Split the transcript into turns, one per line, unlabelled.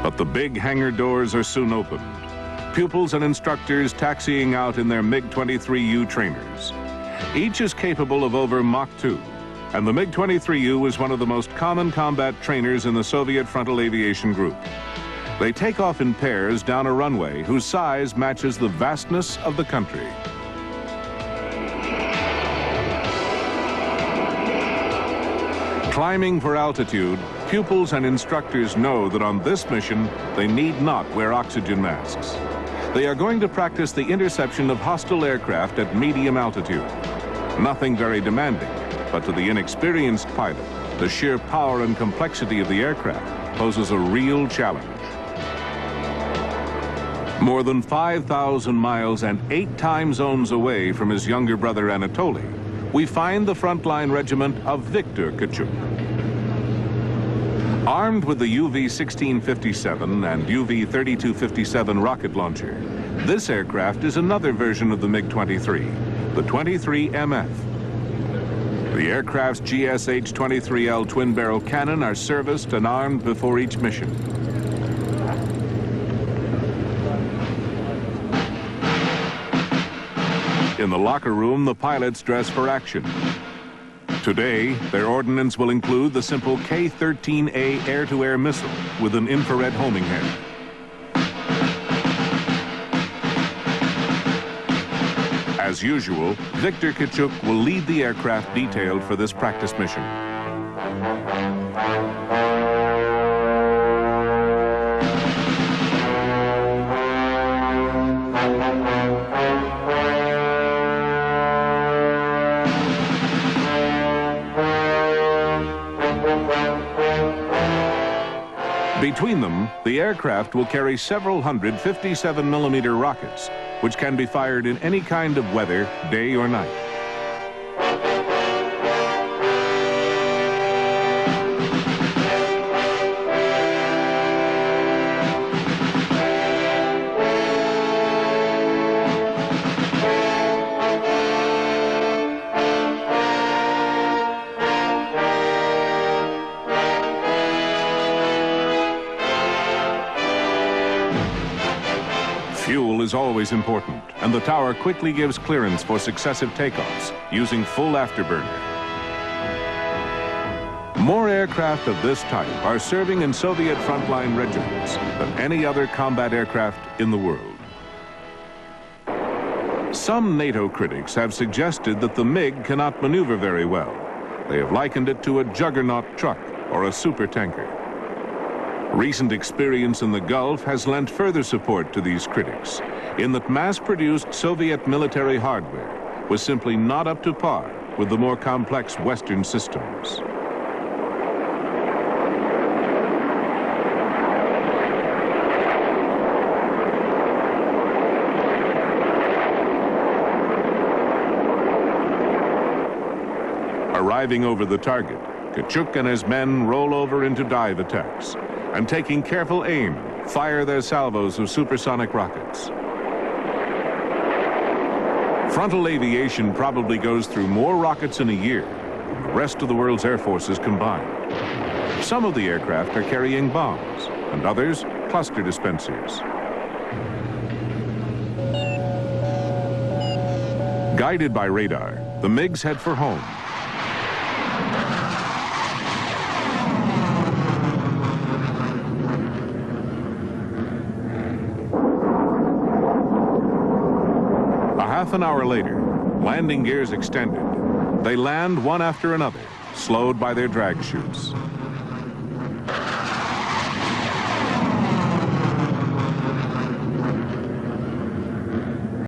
But the big hangar doors are soon opened. Pupils and instructors taxiing out in their MiG-23U trainers. Each is capable of over Mach 2, and the MiG-23U is one of the most common combat trainers in the Soviet frontal aviation group. They take off in pairs down a runway whose size matches the vastness of the country. Climbing for altitude, pupils and instructors know that on this mission, they need not wear oxygen masks. They are going to practice the interception of hostile aircraft at medium altitude. Nothing very demanding, but to the inexperienced pilot, the sheer power and complexity of the aircraft poses a real challenge. More than 5,000 miles and 8 time zones away from his younger brother Anatoly, we find the frontline regiment of Viktor Kachuk. Armed with the UV-1657 and UV-3257 rocket launcher, this aircraft is another version of the MiG-23, the 23MF. The aircraft's GSH-23L twin-barrel cannon are serviced and armed before each mission. In the locker room, the pilots dress for action. Today, their ordnance will include the simple K-13A air-to-air missile with an infrared homing head. As usual, Viktor Kachuk will lead the aircraft detailed for this practice mission. Between them, the aircraft will carry several hundred 57mm rockets, which can be fired in any kind of weather, day or night. Fuel is always important, and the tower quickly gives clearance for successive takeoffs using full afterburner. More aircraft of this type are serving in Soviet frontline regiments than any other combat aircraft in the world. Some NATO critics have suggested that the MiG cannot maneuver very well. They have likened it to a juggernaut truck or a supertanker. Recent experience in the Gulf has lent further support to these critics, in that mass-produced Soviet military hardware was simply not up to par with the more complex Western systems. Arriving over the target, Kachuk and his men roll over into dive attacks, and taking careful aim, fire their salvos of supersonic rockets. Frontal aviation probably goes through more rockets in a year than the rest of the world's air forces combined. Some of the aircraft are carrying bombs, and others cluster dispensers. Guided by radar, the MiGs head for home. Half an hour later, landing gears extended, they land one after another, slowed by their drag chutes.